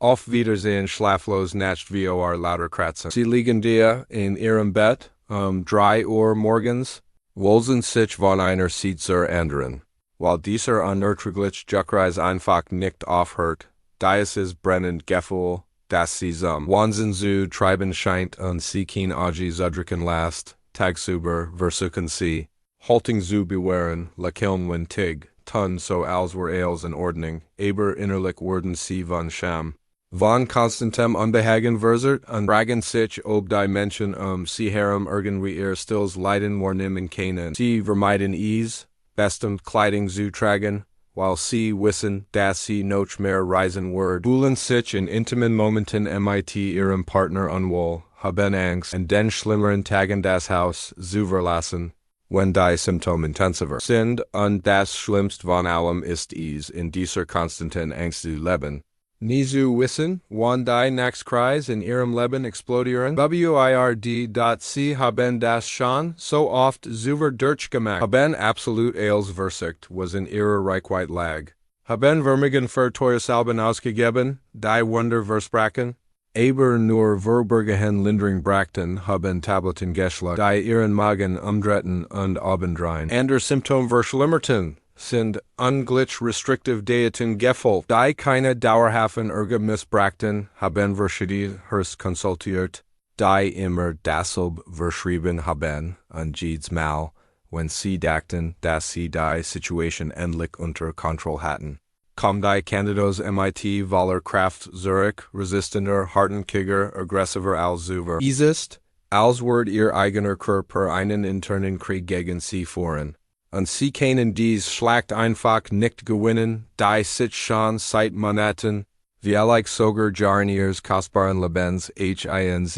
Auf Wiedersehen schlaflos nacht vor lauter Kratzen. Sie liegen dir in ihrem Bett, 3 Uhr morgens, wollen sich von einer Zeit zur anderen. Weil dieser unerträglich Juckreis einfach nicht aufhört, da es ist brennend Gefühl, dass sie zum Wahnsinn zu treiben scheint und sie kein Auge zudrücken lässt, tagsüber versuchen sie, Haltung zu bewahren, lächeln wenn tig, tun so als wär alles in Ordnung, aber innerlich werden sie von Scham. Von constantem Unbehagen verzert und fragen sich ob die Menschen sie herum irgendwie ihr stilles Leiden wahrnehmen können. Sie vermeiden es, bestimmt Kleidung zu tragen, weil sie wissen, dass sie noch mehr reisen wird. Fühlen sich in intimen Momenten mit ihrem Partner unwohl, haben Angst, und den schlimmeren Tagen das Haus zu verlassen, wenn die Symptome intensiver sind, und das Schlimmste von allem ist es, in dieser konstanten Angst zu leben. Nie zu wissen, wann die Nachtskreis in ihrem Leben explodieren. Sie haben das schon so oft selber durchgemacht. Haben absolut alles versucht, was in ihrer Reichweite lag. Haben Vermögen für teures Alben ausgegeben, die Wunder versprachen. Aber nur vorübergehend Lindring brachten, haben Tabletten geschluckt, die ihren Magen umdrehten und obendrein. Andere Symptome verschlimmerten, sind ungleich restrictive Diäten gefolgt, die keine dauerhaften Erge missbrachten, haben verschiedene Herst konsultiert, die immer dasselbe verschrieben haben, und jedes Mal, wenn sie dachten, dass sie die Situation endlich unter Kontrolle hatten, kam die Candidose mit voller Kraft zurück, resistenter, hartnäckiger, aggressiver als zuvor. Es ist, als würde ihr eigener Körper einen internen Krieg gegen sie führen. Und sie können dies Schlacht einfach nicht gewinnen, die sich schon seit Monaten, vielleicht sogar Jahren ihres kostbaren Lebens hinsicht, was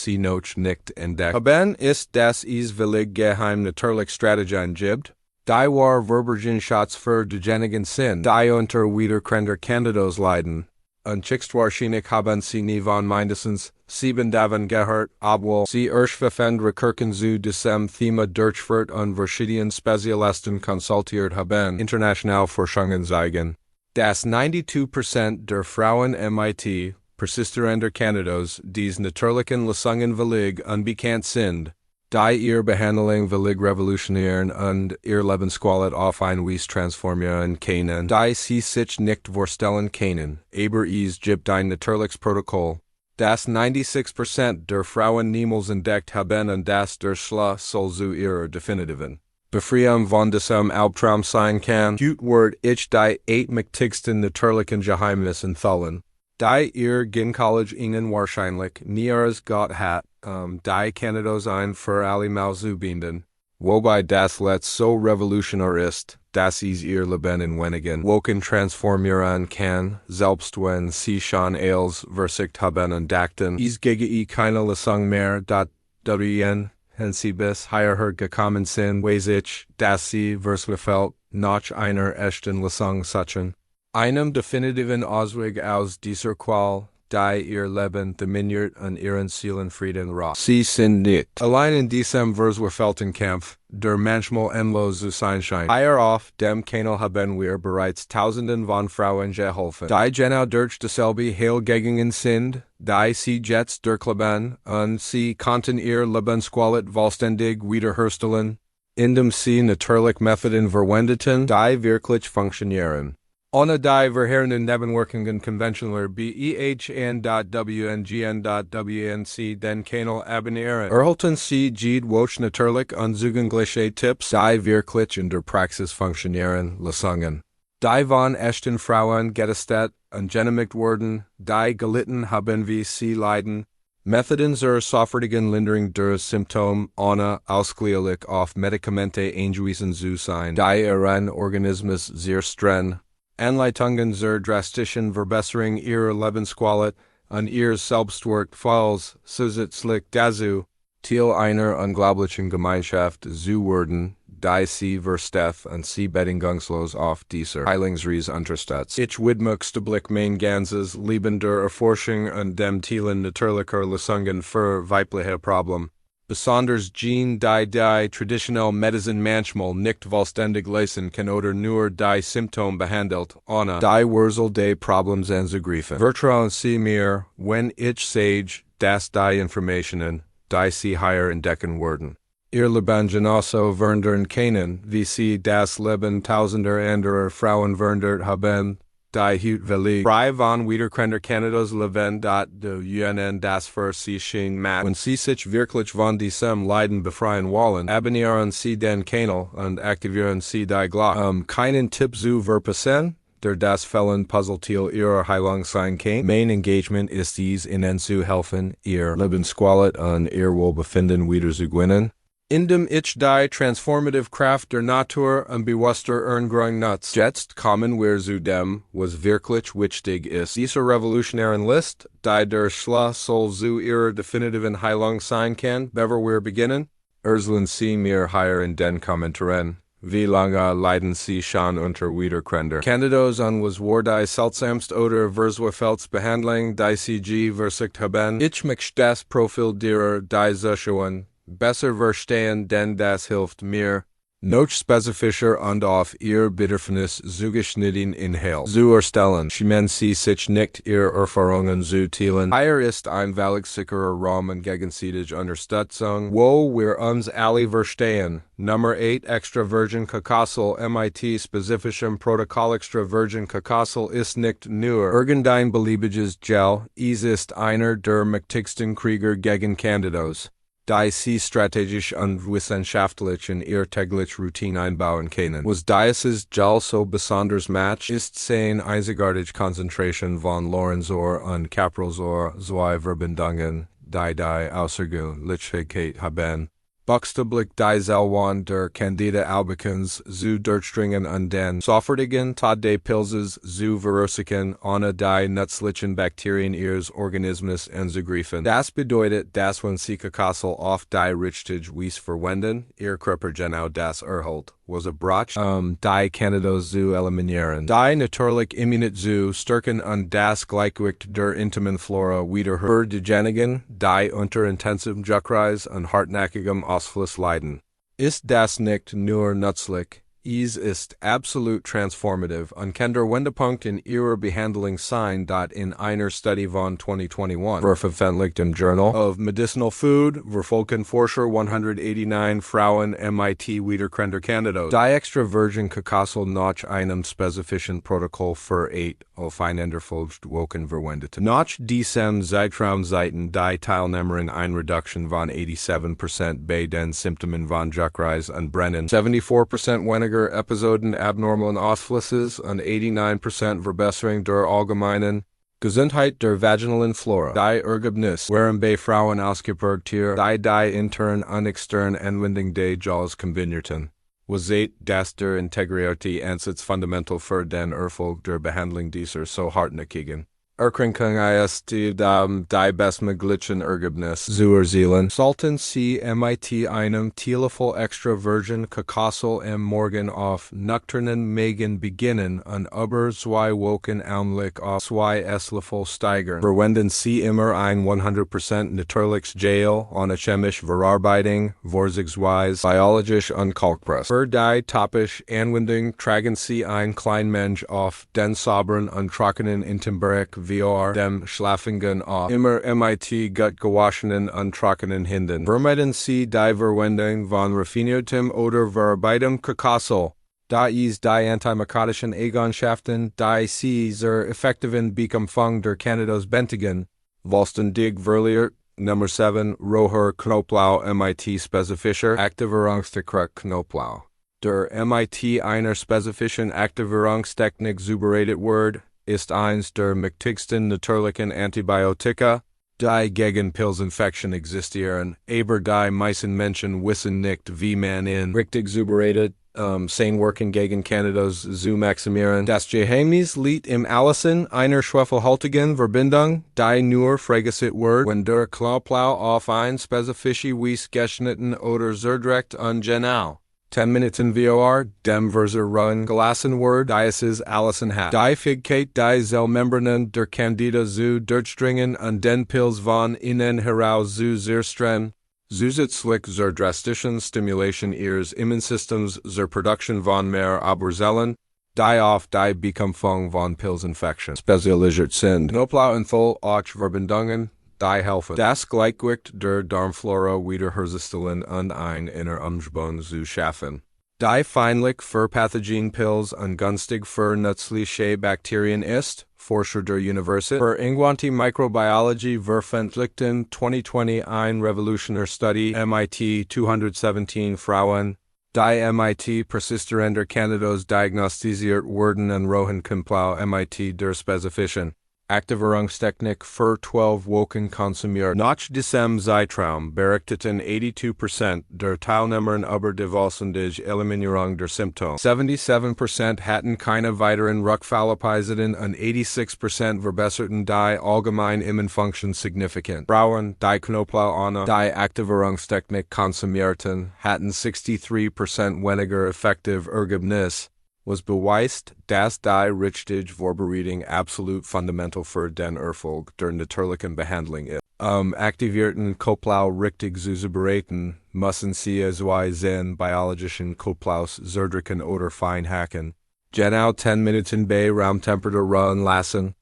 sie noch nicht entdeckt haben, ist, dass es willig geheim natürlich Strategien gibt, die war verborgen Schatz für diejenigen sind, die unter wiederkehrender Candidose leiden. Und höchstwahrscheinlich haben sie nie von mindestens 7 davon gehört, obwohl sie erschweffend Recurken zu diesem Thema durchführt und verschiedenen Spezialisten konsultiert haben. International Forschungen zeigen, dass 92% der Frauen mit persistierender Candidose dies natürlichen Lösungen willig unbekannt sind, die ihr Behandlung willig revolutionieren und ihr Lebensqualität auf ein Weise transformieren können, die sie sich nicht vorstellen können, aber es gibt ein natürliches Protokoll, das 96% der Frauen niemals entdeckt haben und das der Schluss soll zu ihrer definitiven Befreiung von diesem Albtraum sein kann. Heute wird ich die 8 mächtigsten natürlichen Geheimnisse enthüllen, die Ihr Gynäkologe Ihnen wahrscheinlich näheres Gott hat, die Candidose ein für alle Mal zu binden, wobei das Letzt so revolutionär ist, dass es ihr Leben in wenigen Wochen transformieren kann, selbst wenn sie schon alles versucht haben und dachten, es gege keine Lösung mehr, darüber haben sie bis hierher gekommen sind, weiß ich, dass sie verzweifelt nach einer echten Lösung suchen. Einem definitiven Ausweg aus dieser Qual, die ihr Leben dominiert und ihren Seelenfrieden raubt. Sie sind nicht allein in diesem verzweifelten Kampf, der manchmal endlos zu sein scheint. Hier auf dem Kanal haben wir bereits Tausenden von Frauen geholfen, die genau durch dieselbe Heilgegangen sind, die sie jetzt durchleben, und sie konnten ihr Lebensqualität vollständig wiederherstellen, indem sie natürlich Methoden verwendeten, die wirklich funktionieren. Ohne die verheerenden Nebenwirkungen konventioneller BEHN.WNGN.WNC den Kanal abonnieren. Erhalten Sie jedwöch natürlich und zugängliche Tipps, die wirklich in der Praxis funktionieren, Lösungen, die von echten Frauen getestet und genehmigt wurden, die gelitten haben wie sie leiden, Methoden zur sofortigen Linderung der Symptome ohne ausschließlich auf Medikamente angewiesen zu sein, die ihren Organismus sehr streng Anleitungen zur drastischen Verbesserung ihrer Lebensqualität und ihr Selbstwert falls zusätzlich dazu Teil einer unglaublichen Gemeinschaft zu werden, die sie versteht und sie bedingungslos auf dieser Heilungsreise unterstützt. Ich widmigste Blick mein ganzes Leben der Erforschung und dem Teilen natürlicher Lösungen für weibliche Probleme. Besonders Gene die traditionell Medizin manchmal nicht vollständig lassen kann oder nur die Symptom behandelt, ohne die Wurzel des Problems anzugreifen. Vertrauen Sie mir, wenn ich sage, dass die Informationen, die Sie hier entdecken werden, Ihr Leben genauso verändern können, wie Sie das Leben tausender anderer Frauen verändert haben, die heute völlig frei von Wiederkänder Candidose leben, de Ihnen das für Sie schien macht. Wenn Sie sich wirklich von diesem Leiden befreien wollen, abonnieren Sie den Kanal und aktivieren Sie die Glocke. Keinen Tipp zu verpassen, der das Puzzleteil Ihrer Heilung sein kann. Mein Engagement ist Ihnen zu helfen, Ihr Lebensqualität und Ihr Wohlbefinden wiederzugewinnen, indem ich die transformative Kraft der Natur unbewusster Erngrung nutzt. Jetzt kommen wir zu dem, was wirklich wichtig ist. Diese revolutionären List, die der Schlüssel zu Ihrer definitiven Heilung sein kann, bevor wir beginnen, erzählen Sie mir hier in den Kommentaren. Wie lange leiden Sie schon unter Wiederkänder Candidose und was war die seltsamste oder Verzweifelungsbehandlung, die Sie versicht haben? Ich möchte das Profil derer, die Zuschauer besser verstehen, denn das hilft mir, noch spezifischer und auf Ihr Bedürfnis zugeschnitten Inhalt zu erstellen. Schämen Sie sich nicht, Ihre Erfahrungen zu teilen. Hier ist ein völlig sicherer Rahmen gegenseitige Unterstützung, wo wir uns alle verstehen. Nummer 8 Extra Virgin Cacasol MIT Spezifischem Protokoll Extra Virgin Cacasol ist nicht nur irgendein beliebiges Gel, es ist einer der mächtigsten Krieger gegen Candidose, die Sie strategisch und wissenschaftlich in Ihr täglich Routine einbauen können. Was dieses Gel so besonders macht, ist seine einzigartige Konzentration von Lorenzor und Caprolzor, zwei Verbindungen, die Außergewöhnlichkeit haben. Buchstäblich die Zellwand der Candida albicans zu durchdringen und den sofortigen Tod des Pilzes zu verursachen, ohne die nützlichen Bakterien Ihres Organismus anzugreifen. Das bedeutet, dass wenn Sie Cacasol auf die richtige Weise verwenden, Ihr Körper genau das erhält, was braucht, die Candidose zu eliminieren. Die natürlich Immunität zu stärken und das Gleichgewicht der intimen Flora wiederherstellen, die unter intensivem Juckreis und hartnäckigem Ausfluss leiden. Ist das nicht nur nützlich, es ist absolut transformativ und kann der Wendepunkt in Ihrer Behandlung sein. In einer Studie von 2021, veröffentlicht im Journal of Medicinal Food, verfolgen Forscher 189 Frauen MIT Wiederkänder Candidose, die extra virgin Cacasol nach einem spezifischen Protokoll für 8 aufeinander Wochen verwendeten. Nach diesem Zeitraum zeigten die Teilnehmerinnen eine Reduktion von 87% bei den Symptomen von Juckreis und Brennen, 74% weniger Episoden abnormalen Ausflusses und 89% Verbesserung der allgemeinen Gesundheit der vaginalen Flora. Die Ergebnis waren bei Frauen ausgeprägt hier, die intern und extern Anwendung des Gels kombinierten. Was seht, dass der Integrität Ansatz fundamental für den Erfolg der Behandlung dieser so hartnäckigen Erkrankung ist, die bestmöglichen Ergebnis zu erzielen. Sollten Sie mit einem Teelöffel extra virgin Cacasol am Morgen auf nüchternen Magen beginnen und über 2 Wochen allmählich auf 2 Esslöffel steigern. Verwenden Sie immer ein 100% natürliches Gel ohne chemische Verarbeitung, vorsichtsweise biologisch und kalkpress. Für die topische Anwendung tragen Sie ein Kleinmensch auf den sauberen und trockenen Intimbereich vor dem Schlafengehen auf. Immer mit gut gewaschenen und trockenen Händen. Vermeiden Sie die Verwendung von raffiniertem oder verarbeitetem Cacasol, da es die antimykotischen Eigenschaften, die Sie zur effektiven Bekämpfung der Candidose benötigen, vollständig verliert. Nummer 7 Roher Knoblauch MIT spezifischer Aktivierungstechnik Knoblauch. Der MIT einer spezifischen Aktivierungstechnik zubereitet wird, ist eins der mächtigsten natürlichen Antibiotika, die gegen Pilzinfektion existieren, aber die meisten Menschen wissen nicht, wie man in richtig zubereitet, sein Wirken gegen Candidose zu maximieren. Das Geheimnis liegt im Auslösen einer schwefelhaltigen Verbindung, die nur freigesetzt wird, wenn der Knoblauch auf ein spezifische Weise geschnitten oder zerdrückt und genau 10 Minuten vor dem Verzehren gelassen wird, dieses Allison hat. Die Fähigkeit, die Zellmembranen der Candida zu durchdringen und den Pilz von innen heraus zu zerstreuen, Zusätzlich zur drastischen Stimulation ihres Immunsystems zur Produktion von mehr Abwehrzellen, die auf die Bekämpfung von Pilzinfektionen spezialisiert sind. Knoblauch enthält auch Verbindungen, die helfen, das Gleichgewicht der Darmflora wiederherzustellen und ein Innenumgebung zu schaffen. Die feindlich für Pathogenpilz ungünstig für nützliche Bakterien ist, Forscher der Universität für Angewandte Microbiology veröffentlichten 2020 ein Revolutionary Study MIT 217 Frauen, die MIT persistierender Candidose diagnostiziert wurden und rohen Komplau MIT der spezifischen Aktivierungstechnik für 12 Wochen konsumiert. Nach diesem Zeitraum berichteten 82% der Teilnehmerinnen über die vollständige Eliminierung der Symptome. 77% hatten keine weiteren Rückfallepisoden und 86% verbesserten die allgemeine Immunfunktion signifikant. Frauen, die Knoblauch ohne die Aktivierungstechnik konsumierten, hatten 63% weniger effektiv Ergebnis, was beweist, dass die richtige Vorbereitung absolut fundamental für den Erfolg der natürlichen Behandlung ist. Aktivierten Knoblauch richtig zuzubereiten, müssen Sie zwei den biologischen Knoblauch zerdrücken oder fein hacken. Genau 10 Minuten bei Raumtemperatur ruhen lassen.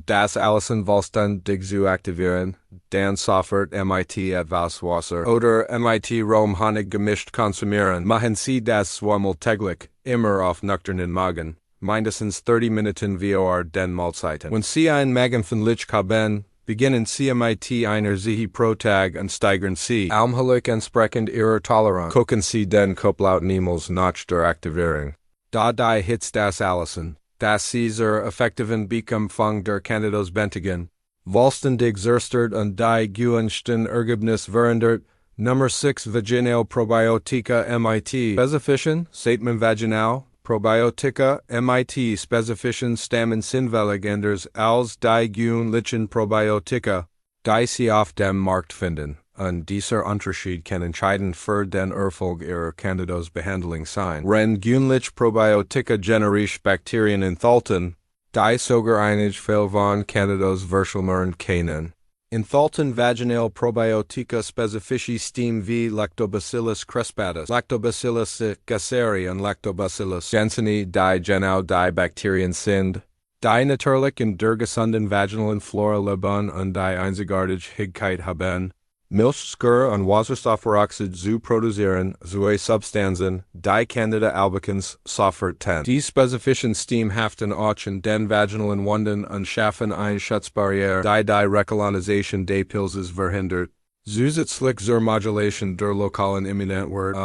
Das alles vollständig zu aktivieren, dann sofort MIT etwas Wasser oder MIT Rom-Honig gemischt konsumieren. Machen Sie das zweimal täglich, immer auf nüchternen Magen, mindestens 30 Minuten vor den Mahlzeiten. Wenn Sie ein Magenfindlich haben, beginnen Sie MIT einer Sihi pro Tag und steigern Sie allmählich entsprechend Ihrer Toleranz. Gucken Sie den Knoblauch niemals nach der Aktivierung. Da die Hitz das Allison, dass Sie zur effektiven Bekämpfung der Candidose bentigen, vollständig zerstört und die gewünschten Ergebnis verhindert. Nummer 6 Vaginal Probiotika MIT Spezifischen Statement Vaginal Probiotika MIT Spezifischen stammen sinnwillig anders als die gewöhnlichen Probiotika, die Sie auf dem Markt finden. Und dieser Unterschied kann entscheidend für den Erfolg Ihrer Candidose-Behandlung sein. Wenn gewöhnliche Probiotika generisch Bakterien enthalten, die sogar einige Fälle von Candidose verschlimmern können. Enthalten vaginal Probiotika spezifici stem wie Lactobacillus crispatus, Lactobacillus gasseri und Lactobacillus jenseni, die genau die Bakterien sind, die natürlich in der gesunden vaginalen Flora leben und die Einzigartigkeit haben, Milchsäure und Wasserstoffperoxid zu produzieren, zwei Substanzen, die Candida albicans sofort. Die spezifischen Stem haften auch in den vaginalen Wunden und schaffen eine Schutzbarriere, die Rekolonisation des Pilzes verhindert. Zusätzlich zur Modulation der lokalen Immunantwort,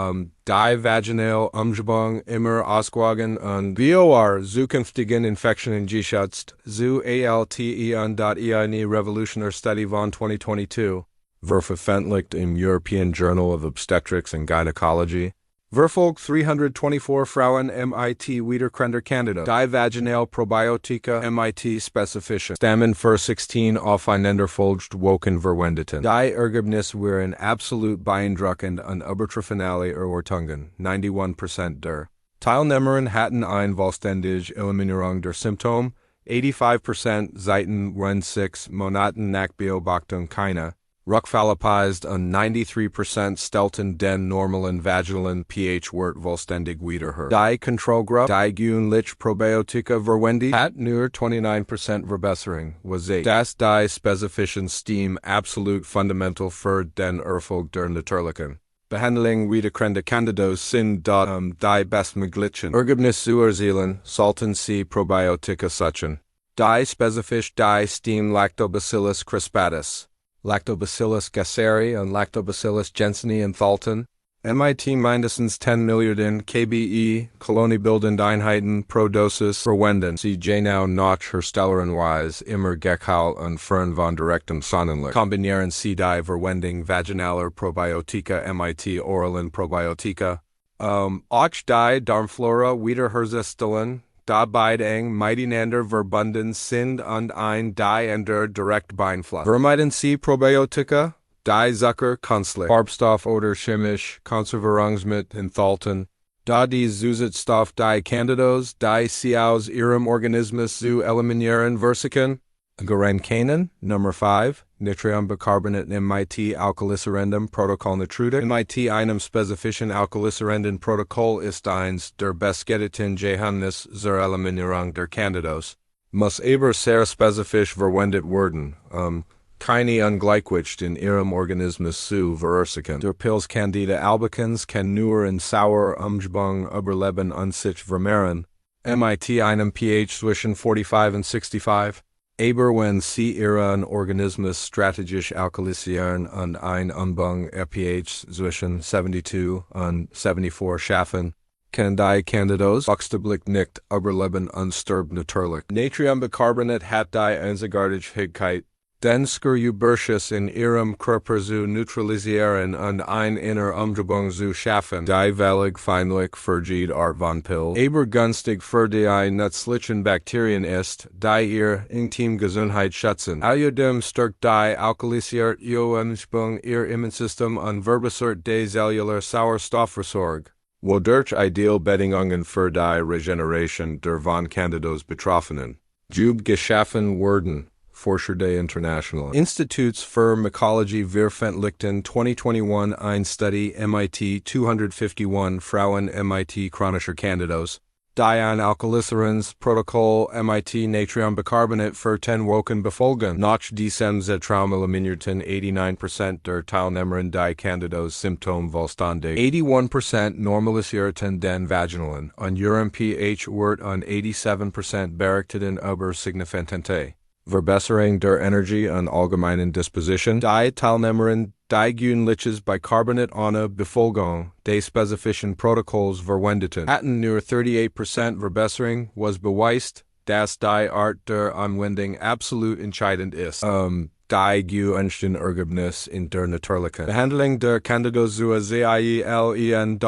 die vaginale Umgebung immer ausgewogen und vor zukünftigen Infektionen geschützt, zu ALTE und eine Revolutionary Study von 2022. Veröffentlicht im European Journal of Obstetrics and Gynecology. Verfolgt 324 Frauen MIT wiederkehrender Candidose. Die vaginal Probiotika MIT spezifischen stammen für 16 aufeinanderfolgende Wochen verwendeten. Die Ergebnisse waren absolut beeindruckend und übertrafen alle Erwartungen. 91% der Teilnehmerinnen hatten eine vollständige Eliminierung der Symptome. 85% seit rund 6 Monaten nach Beobachtung keine Rückfallepised und 93% stellten den normalen vaginalen pH-Wert vollständig wiederher. Die Kontrollgruppe, die gewöhnliche Probiotika verwendet, hat nur 29% Verbesserung, was das die spezifischen Stem absolut fundamental für den Erfolg der natürlichen Behandlung wiederkehrender Candidose sind die bestmöglichen Ergebnisse zu erzielen, sollten Sie Probiotika suchen. Die spezifisch die Stem Lactobacillus crispatus, Lactobacillus gasseri und Lactobacillus jenseni enthalten, MIT mindestens 10 Milliarden kBe koloniebildende Einheiten pro Dosis verwenden. Sie genau nach herstellerenweise immer Gehalt und Fern von direktem Sonnenlicht. Kombinieren Sie die Verwendung vaginaler Probiotika MIT oralen Probiotika. Auch die Darmflora wiederherzustellen, da beide eng miteinander verbunden sind und ein die einander direkt beeinflusst. Vermeiden Sie Probiotika, die Zucker, künstlich, Farbstoff oder chemisch Konservierungsmittel enthalten, da die Zusatzstoff die Candidose, die Sie aus Ihrem Organismus zu eliminieren versuchen. Garankanen, number 5, Natriumbicarbonate MIT Alkaliserendum Protokoll Natürliche MIT einem spezifischen Alkaliserenden Protokoll ist eins der bestgedeten Geheimnis zur Eliminierung der Candidose. Muss aber sehr spezifisch verwendet werden, keine Ungleichgewicht in Ihrem Organismus zu verursachen. Der Pilz Candida albicans kann nur in sauer Umgebung überleben und sich vermehren. MIT einem pH zwischen 45 und 65. Aber wenn Sie Ihren Organismus strategisch alkalisieren und ein Umgebung pH zwischen 72 und 74 schaffen, kann die Candidose buchstäblich nicht überleben und stirbt natürlich. Natriumbicarbonat hat die Einzigartigkeit, den Skurubrisches in Ihrem Körper zu neutralisieren und ein inner Umgebung zu schaffen, die völlig feindlich für jede Art von Pilz, aber günstig für die nützlichen Bakterien ist, die ihr intim Gesundheit schützen. Außerdem stärkt die alkalisierte Umgebung ihr Immunsystem und verbessert die zellular Sauerstoffversorgung, wodurch Idealbedingungen für die Regeneration der von Candidose Betroffenen geschaffen werden. Forscher des Internationalen Instituts für Mycologie veröffentlichten 2021 ein Study MIT 251 Frauen MIT chronischer Candidose, die ein Alkaliserens Protokoll MIT Natriumbicarbonat für 10 Wochen befolgen. Nach diesem Zeitraum eliminierten 89% der Teilnehmerinnen die Candidose-Symptome vollständig, 81% normalisierten den vaginalen und ihren pH-Wert und 87% berichteten über signifikante Verbesserung der Energie und allgemeinen Disposition. Die Teilnehmerinnen, die gewöhnliches Bicarbonat ohne Befolgung des spezifischen Protokolls verwendeten, hatten nur 38% Verbesserung, was beweist, dass die Art der Anwendung absolut entscheidend ist. Die gewünschten Ergebnis in der natürlichen Behandlung der Candidose zu Zeiln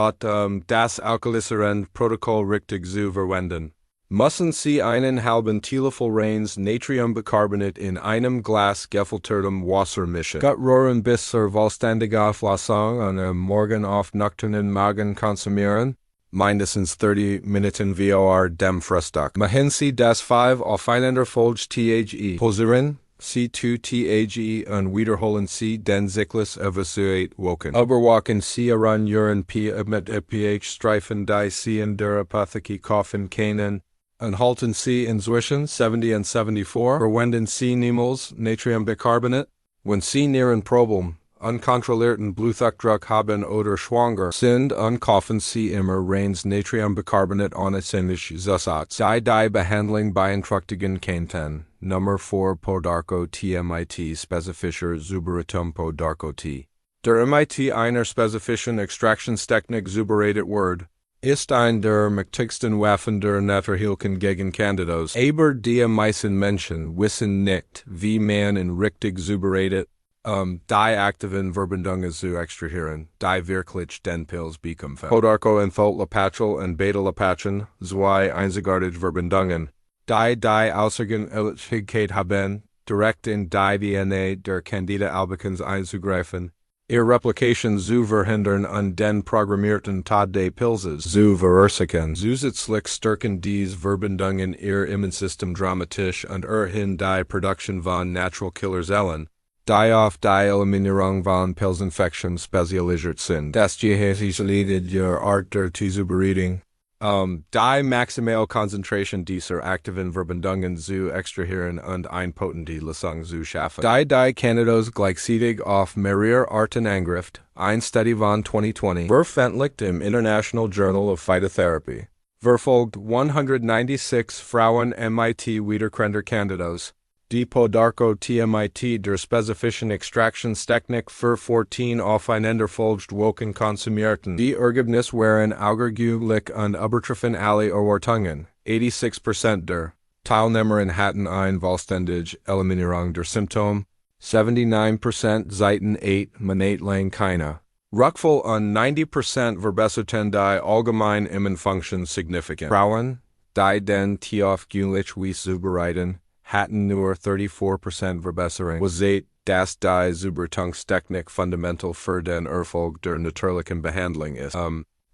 das Alkaliserende Protokoll richtig zu verwenden. Müssen Sie einen halben Teelöffel reines Natriumbicarbonat in einem Glas gefiltertem Wasser mischen. Rühren bis zur vollständigen Auflösung und am Morgen auf nüchternen Magen konsumieren. Mindestens 30 Minuten vor dem Frühstück. Machen Sie das 5 aufeinanderfolgende THE. Posieren C2 THE und wiederholen Sie den Zyklus über 8 Wochen. Überwachen Sie Ihren Urin mit pH-Streifen, die Sie in der Apotheke kaufen können. Und halten Sie inzwischen 70 und 74. Verwenden Sie niemals Natriumbicarbonat, wenn Sie Nieren Problem, unkontrollierten Blutdruck haben oder schwanger sind, und kaufen Sie immer reines Natriumbicarbonat ohne synthetische Zusatz. Die Behandlung beeinträchtigen könnten. Nummer 4 Podarco TMIT spezifischer Zubereitung Podarco T. Der MIT einer spezifischen Extraktionstechnik zubereitet wird, ist ein der mächtigsten Waffen der Natürlichen gegen Candidose. Aber die meisten Menschen wissen nicht, wie man in richtig zubereitet, die aktiven Verbindungen zu extrahieren, die wirklich den Pilz bekämpfen. Podarco enthält Lapachel und Beta-Lapachen, zwei einzigartige Verbindungen, die Außergewöhnlichkeit haben, direkt in die DNA der Candida albicans einzugreifen, ihr Replication zu verhindern und den programmierten Tod des Pilzes zu verursachen. Zusätzlich stärken diese Verbindungen ihr Immunsystem dramatisch und erhöhen die Produktion von Natural Killer Zellen, die auf die Eliminierung von Pilzinfektionen spezialisiert sind. Das Geheimnis der Art der Zubereitung. Die maximale Konzentration dieser aktiven Verbindungen zu extrahieren und eine potente Lösung zu schaffen. Die Candidose gleichzeitig auf mehrere Arten angreift, ein Study von 2020, veröffentlicht im International Journal of Phytotherapy, verfolgt 196 Frauen MIT wiederkehrende Candidose, die Podarco TMIT der spezifischen Extraktionstechnik für 14 aufeinanderfolgende Wochen konsumierten. Die Ergebnisse waren außergewöhnlich und übertreffen alle Erwartungen. 86% der Teilnehmerinnen hatten eine vollständige Eliminierung der Symptome, 79% seit 8 Monaten lang keine. Rückfall und 90% verbesserten die allgemeine Immunfunktion signifikant. Frauen, die den Tiefe gewöhnlich zubereiten, hatten nur 34% Verbesserung, was dass die Zubereitungstechnik fundamental für den Erfolg der natürlichen Behandlung ist.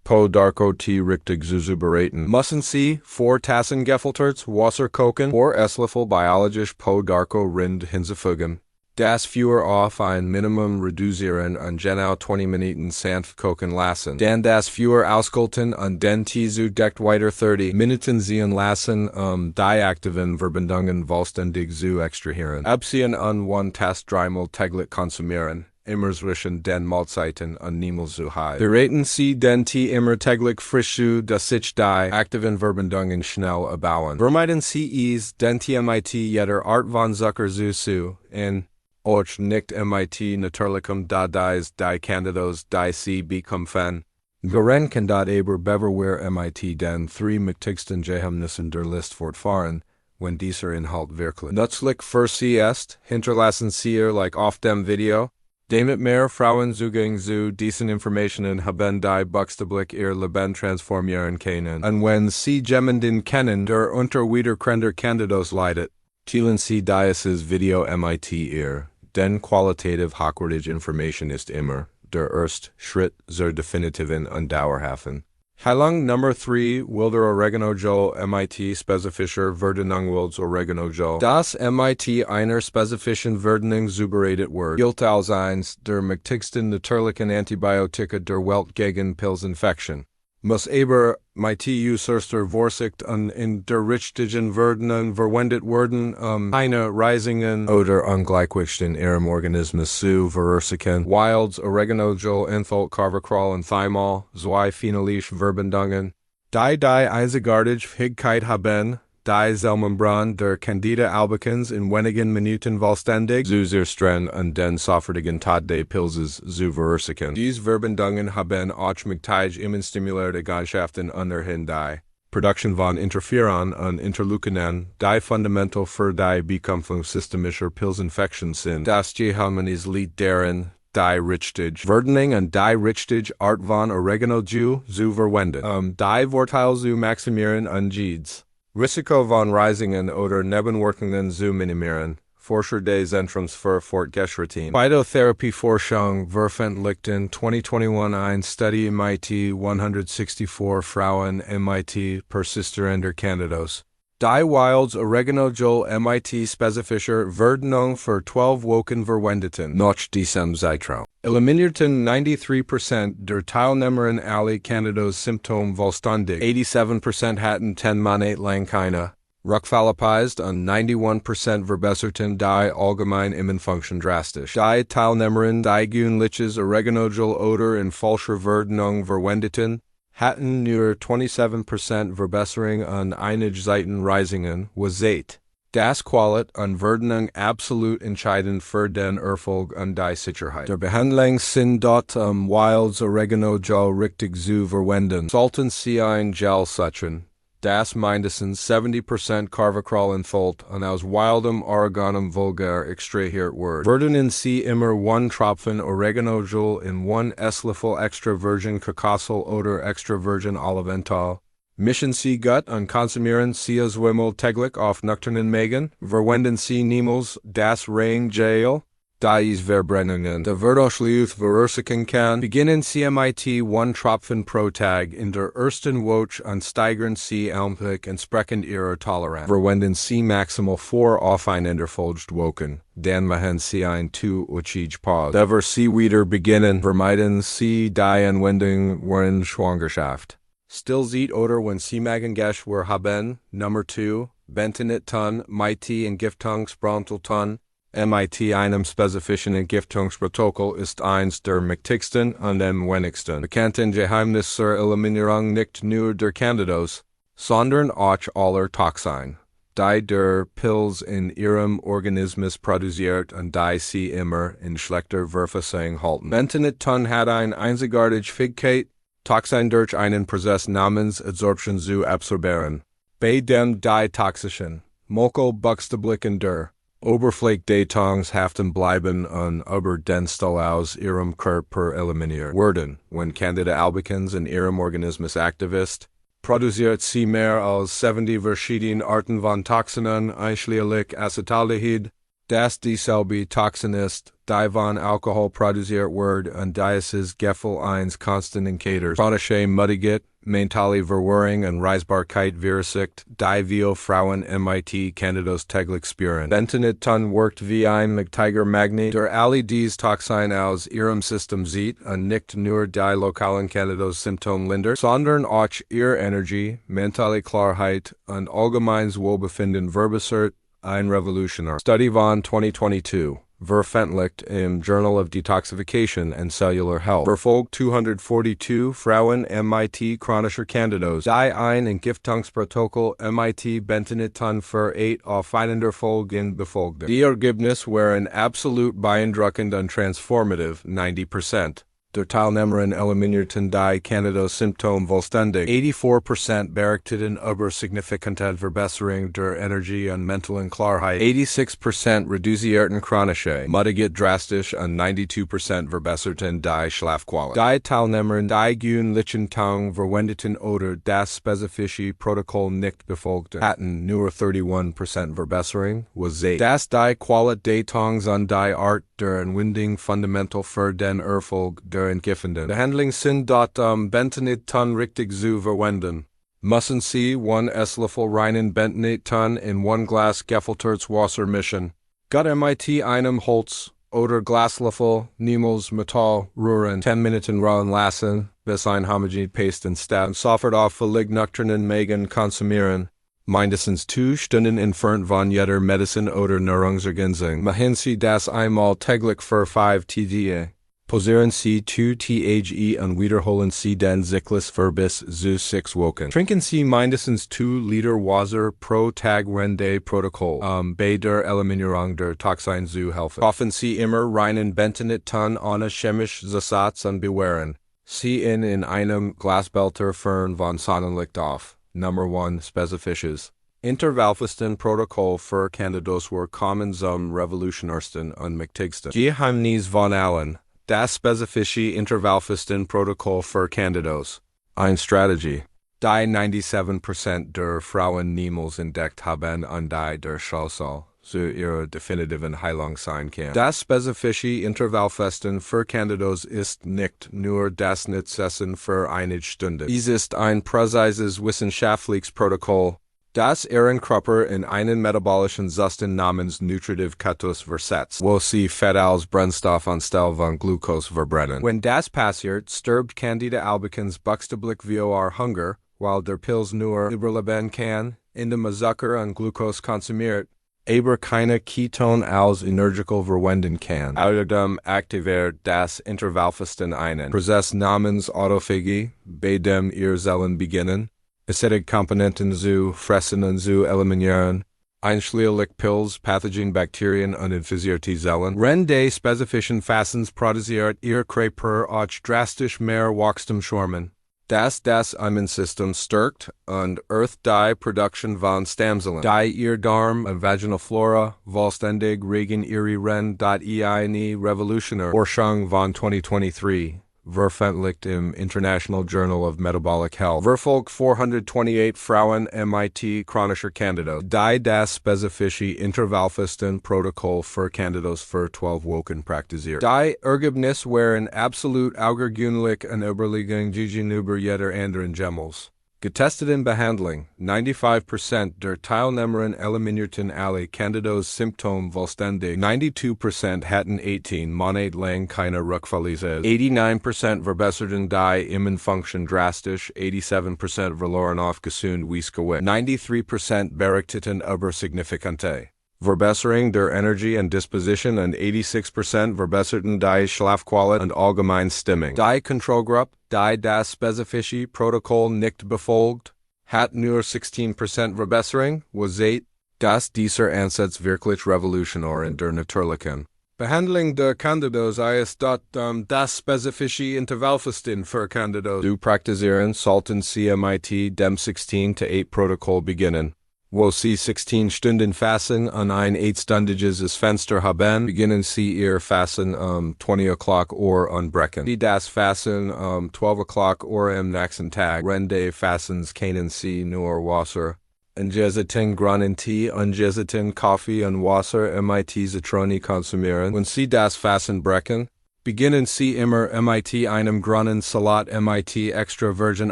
Po darko T richtig zuzubereiten. Müssen Sie 4 Tassen Gefiltertes Wasser kochen, 4 Esslöffel biologisch Po darko Rind hinzufügen. Das Feuer auf ein Minimum reduzieren und genau 20 Minuten sanft kochen lassen. Dann das Feuer ausschalten und den Tee deckt weiter 30 Minuten ziehen lassen, die aktiven Verbindungen vollständig zu extrahieren. Abziehen und 1 Tass dreimal täglich konsumieren. Immer zwischen den Mahlzeiten und niemals zu heiß. Bereiten Sie den Tee immer täglich frisch zu, dass sich die aktiven Verbindungen schnell abbauen. Vermeiden Sie es, den Tee mit jeder Art von Zucker zu in Och nicht mit natürlichem da dies die Candidose die Sie bekommen. Gerenken aber beverware mit den 3 mächtigsten Geheimnissen der List fortfahren, wenn dieser Inhalt wirklich nützlich für Sie ist, hinterlassen Sie like auf dem Video. Damit mehr Frauen Zugang zu diesen Informationen haben die buchstäblich ihr Leben transformieren können. Und wenn Sie jemanden kennen, der unter wiederkehrender Candidose leidet, teilen Sie dieses Video mit ihr. Denn qualitativ hochwertige Information ist immer der erste Schritt zur definitiven und dauerhaften Heilung. Nummer 3 Wilder Oregano Gel mit spezifischer Verdünnung. Wilds Oregano Gel. Das mit einer spezifischen Verdünnung zubereitet wird, gilt als eines der mächtigsten natürlichen Antibiotika der Welt gegen Pilzinfektion. Muss aber mit äußerster Vorsicht und in der richtigen Verdünnung verwendet werden, keine Reisungen oder Ungleichgewichte in Ihrem Organismus zu verursachen. Wilds Oregano Gel enthält Carvacrol und Thymol, 2 phenolischen Verbindungen, die einzigartige Fähigkeit haben, die Zellmembran der Candida albicans in wenigen Minuten vollständig zu zerstreuen und den sofortigen Tod des Pilzes zu verursachen. Diese Verbindungen haben auch mächtige immunstimulierte Eigenschaften unterhin die Produktion von Interferon und Interleukinen, die fundamental für die Bekämpfung systemischer Pilzinfektionen sind. Das Geheimnis liegt darin, die richtige Verdünnung und die richtige Art von Oregano Gel zu verwenden, die Vorteile zu maximieren und jedes Risiko von Reisungen oder Nebenwirkungen zu minimieren. Forscher des Zentrums für Fortgeschritten Phytotherapieforschung veröffentlichten 2021 ein Study mit 164 Frauen mit persistierender Candidose. Die Wilds Oregano Gel mit spezifischer Verdünnung für 12 Wochen verwendeten. Nach diesem Zeitraum eliminierten 93% der Teilnehmerinnen alle Candidose-Symptome vollständig. 87% hatten 10 Monate lang keine Rückfallabweis und 91% verbesserten die allgemeine Immunfunktion drastisch. Die Teilnehmerinnen, die gewöhnliches Oregano Gel oder in falscher Verdünnung verwendeten, hatten nur 27% Verbesserung und einige Seitenreisungen, was seht. Das Qualität und Verdünnung absolut entscheidend für den Erfolg und die Sicherheit der Behandlung sind dort Wilds Oregano Gel richtig zu verwenden. Sollten Sie ein Gel suchen, das mindestens 70% Carvacrol enthält und aus wildem Oreganum vulgar extrahiert wird. Verdünnen Sie immer 1 Tropfen Oregano Gel in 1 Esslöffel extra virgin Kokosöl oder extra virgin Olivenöl. Mischen Sie gut und konsumieren Sie es zweimal täglich auf nüchternen Magen. Verwenden Sie niemals das rein Gel, da es Verbrennungen der Verdauschluss verursachen kann. Beginnen Sie mit 1 Tropfen pro Tag in der ersten Woche und steigern Sie allmählich entsprechend Ihrer Toleranz. Verwenden Sie maximal 4 aufeinanderfolgende Wochen. Dann machen Sie ein 2-wöchige Pause. Bevor Sie wieder beginnen, vermeiden Sie die Anwendung während Schwangerschaft. Still sieht oder wenn Sie Magengeschwür wir haben. Nummer 2, Bentonit Ton, mit Entgiftungsprotokoll. Mit einem spezifischen Entgiftungsprotokoll ist eins der mächtigsten und am wenigsten bekannten Geheimnisse zur Eliminierung nicht nur der Candidose, sondern auch aller Toxine, die der Pilz in Ihrem Organismus produziert und die Sie immer in schlechter Verfassung halten. Bentonit Ton hat eine einzigartige Fähigkeit, Toxin durch einen Prozess namens Adsorption zu absorbieren. Bei dem die toxischen Molekül buchstäblich in der Oberfläche des Tongs haften bleiben und über den Stoll aus Ihrem Körper eliminiert werden. Wenn Candida albicans in Ihrem Organismus aktiv ist, produziert sie mehr als 70 verschiedene Arten von Toxinen, einschließlich Acetaldehyd, das dieselbe Toxin ist, die von Alkohol produziert wird und dieses Gefühl eines konstanten Katers chronische Müdigkeit, mentale Verwirrung und Reizbarkeit verursacht, die viele Frauen mit Candidose täglich spüren. Bentonit Ton wirkt wie ein mächtiger Magnet, der alle diese Toxine aus ihrem System zieht und nicht nur die lokalen Candidose-Symptome lindert, sondern auch ihre Energie, mentale Klarheit und allgemeines Wohlbefinden verbessert. Ein revolutionär Study von 2022, veröffentlicht im Journal of Detoxification and Cellular Health. Verfolgt 242 Frauen mit chronischer Candidose, die ein Entgiftungsprotokoll mit Bentonit-Ton für 8 aufeinander folgend befolgte. Die Ergebnisse waren absolut beeindruckend und transformative, 90%. Der Teilnehmerin eliminierten die Candidose-Symptome vollständig. 84% berichteten über signifikante Verbesserung der Energie und mentalen Klarheit. 86% reduzierten chronische Müdigkeit drastisch und 92% verbesserten die Schlafqualität. Die Teilnehmerin, die gewöhnlichen Tag verwendeten oder das spezifische Protokoll nicht befolgten, hatten nur 31% Verbesserung, was sie. Das die Qualitäts und die Art der Anwendung fundamental für den Erfolg der Entgiftenden Behandlung sind Bentonit-Ton richtig zu verwenden. Müssen Sie 1 Esslöffel reinen Bentonit-Ton in 1 Glas gefiltertes Wasser mischen. Gut mit einem Holz oder Glaslöffel niemals Metall rühren. 10 Minuten ruhen lassen, bis ein homogene Paste entsteht und sofort auf völlig nüchternen Magen konsumieren. Mindestens 2 Stunden entfernt von jeder Medizin oder Nahrungsergänzung. Machen Sie das einmal täglich für 5 Tage. Posieren Sie 2 Tage und wiederholen Sie den Zyklus für bis zu 6 Wochen. Trinken Sie mindestens 2 Liter Wasser pro Tag Rende Protokoll, bei der Eliminierung der Toxine zu helfen. Kaufen Sie immer reinen Bentonit-Ton ohne chemisches Ersatz und bewahren Sie ihn in einem Glasbehälter fern von Sonnenlicht auf. Number 1 Spezifisches Intervallfasten Protokoll für Candidose war kommen zum revolutionärsten und mächtigsten. Geheimnis von allen. Das spezifische Intervallfasten Protokoll für Candidose. Eine Strategie. Die 97% der Frauen niemals entdeckt haben und die der Schlüssel zu ihrer definitiven Heilung sein kann. Das spezifische Intervallfasten für Candidose ist nicht nur das Nützen für einige Stunden. Es ist ein präzises wissenschaftliches Protokoll, das ihren Körper in einen metabolischen Zustand namens Nutritive Ketose versetzt, wo sie Fett als Brennstoff anstelle von Glucose verbrennen. Wenn das passiert, stirbt Candida albicans buchstäblich vor Hunger, weil der Pilz nur überleben kann, indem Zucker und Glucose konsumiert, aber keine Keton als energical verwenden kann. Außerdem aktiviert das Intervallfasten einen Prozess namens Autophagie, bei dem ihr Zellen beginnen, Acidic-Komponenten zu fressen und zu eliminieren, einschließlich Pilz, Pathogen, Bakterien und infizierte Zellen. Wenn die spezifischen Fastens produziert ihr Körper auch drastisch mehr Wachstumshormone, das Immunsystem stärkt und erhöht die Produktion von Stammzellen. Die ihr Darm und Vaginalflora vollständig regen ihre eine revolutionäre Forschung von 2023. Veröffentlicht im International Journal of Metabolic Health. Verfolgt 428 Frauen mit chronischer Candidose. Die das spezifische Intervallfasten Protokoll für Candidose für 12 Wochen praktiziert. Die Ergebnisse waren absolut außergewöhnlich und überlegen gegenüber jeder anderen Gemmels. Getesteten Behandlung. 95% der Teilnehmerinnen eliminierten alle Candidose-Symptome vollständig. 92% hatten 18 Monate lang keine Rückfälle. 89% verbesserten die Immunfunktion drastisch. 87% verloren auf gesund Gewicht. 93% berichteten über signifikante Verbesserung der Energie und Disposition und 86% verbesserten die Schlafqualität und allgemeine Stimmung. Die Kontrollgruppe, die das spezifische Protokoll nicht befolgt, hat nur 16% Verbesserung, was sieht, dass dieser Ansatz wirklich revolutionär in der natürlichen Behandlung der Candidose ist, das spezifische Intervallfasten für Candidose zu praktizieren, sollten Sie mit dem 16-8 Protokoll beginnen. Wo Sie 16 Stunden fasten und ein 8-stündiges Fenster haben, beginnen Sie Ihr Fasten 20 Uhr und brechen Sie das Fasten 12 Uhr am nächsten Tag. Rende Fastens kennen Sie nur Wasser, Ungesättigten grünen Tee, ungesättigten Kaffee und Wasser mit Zitrone konsumieren. Wenn Sie das Fasten brechen, beginnen Sie immer mit einem grünen Salat mit extra virgin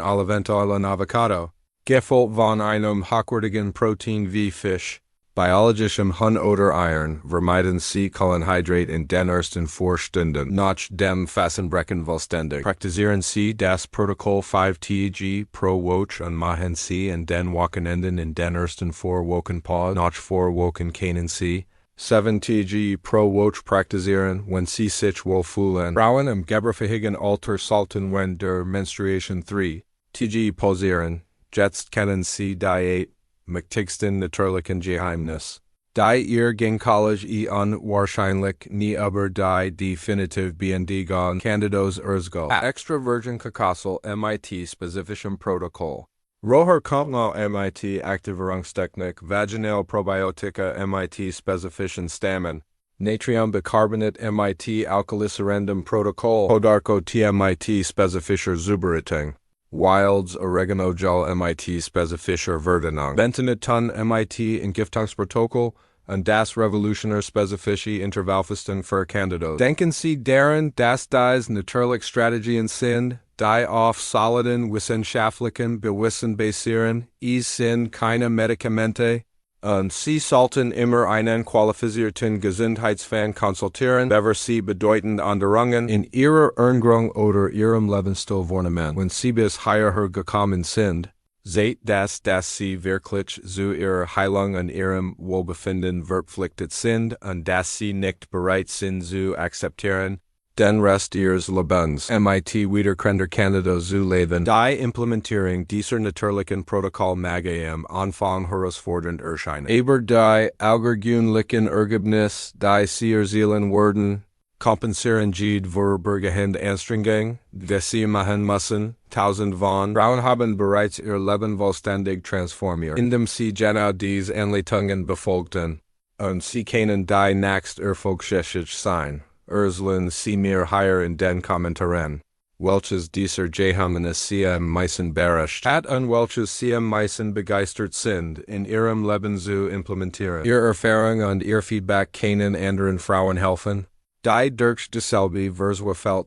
Olivenöl und Avocado, gefolgt von einem hochwertigen Protein wie Fisch. Biologischem Hun oder Iron, vermeiden Sie Kohlenhydrate in den ersten 4 Stunden nach dem Fastenbrechen vollständig. Praktizieren Sie das Protokoll 5 Tage pro Woche und machen Sie in den Wochenenden in den ersten 4 Wochen Pause. Nach 4 Wochen können Sie 7 Tage pro Woche praktizieren, wenn Sie sich wohlfühlen. Frauen im Gebärfähigen Alter sollten während der Menstruation 3 Tage pausieren. Jetzt kennen Sie die mächtigsten natürlichen Geheimnis. Die Ihr Gynäkologe Ihnen wahrscheinlich nie über die definitive Beendigung Candidose erzählt. Extra virgin Kakasel mit spezifischem Protokoll. Roher Kontnal mit Aktivierungstechnik, Vaginal Probiotika mit spezifischen Stammen, Natriumbicarbonat mit alkalisierendem Protokoll, Podarco mit spezifischer Zubereitung. Wilds Oregano Gel mit spezifischer Verdünnung. Bentonitun mit Entgiftungsprotokoll und das revolutionäre spezifische Intervallfasten für Candidose. Denken Sie daran, dass dies natürliche Strategien sind, die auf soliden wissenschaftlichen Bewissen basieren, sind keine Medikamente, und Sie sollten immer einen qualifizierten Gesundheitsfan konsultieren, bevor Sie bedeutende Änderungen in Ihrer Ernährung oder Ihrem Lebensstil vornehmen. Wenn Sie bis hierher gekommen sind, seht dass Sie wirklich zu Ihrer Heilung und Ihrem Wohlbefinden verpflichtet sind und dass Sie nicht bereit sind zu akzeptieren, den Rest Ihres Lebens mit wieder Candidose zu leben. Die Implementierung dieser natürlichen Protokoll mag am Anfang herausfordernd erscheinen. Aber die außergewöhnlichen Ergebnisse, die Sie erzielen werden, kompensieren jede vorübergehende Anstrengung, die Sie machen müssen. Tausend von Frauen haben bereits ihr Leben vollständig transformiert, indem sie genau diese Anleitungen befolgten, und Sie können die nächst erfolgreich sein. Erzählen Sie mir hier in den Kommentaren, welches dieser Geheimnisse Sie am meisten überrascht hat und welches Sie am meisten begeistert sind, in Ihrem Leben zu implementieren. Ihre Erfahrung und Ihr Feedback können anderen Frauen helfen, die durch dieselbe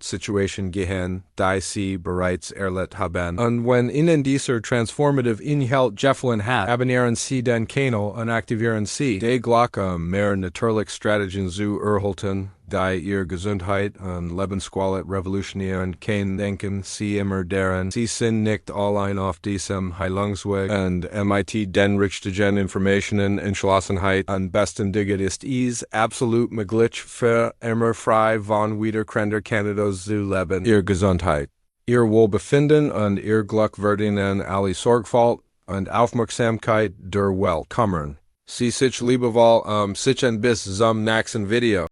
Situation gehen, die Sie bereits erlebt haben. Und wenn Ihnen dieser transformative Inhalt gefallen hat, abonnieren Sie den Kanal und aktivieren Sie die Glocke, mehr natürliche Strategien zu erhalten, die Ihre Gesundheit und Lebensqualität revolutionieren können. Denken Sie immer daran, Sie sind nicht allein auf diesem Heilungsweg, und mit den richtigen Informationen, Entschlossenheit und besten Dingen ist es absolut möglich für immer frei von wiederkehrender Candidose zu leben. Ihre Gesundheit, Ihr Wohlbefinden und Ihr Glück werden an alle Sorgfalt und Aufmerksamkeit der Welt kümmern. Sie sich liebevoll sich bis zum nächsten Video.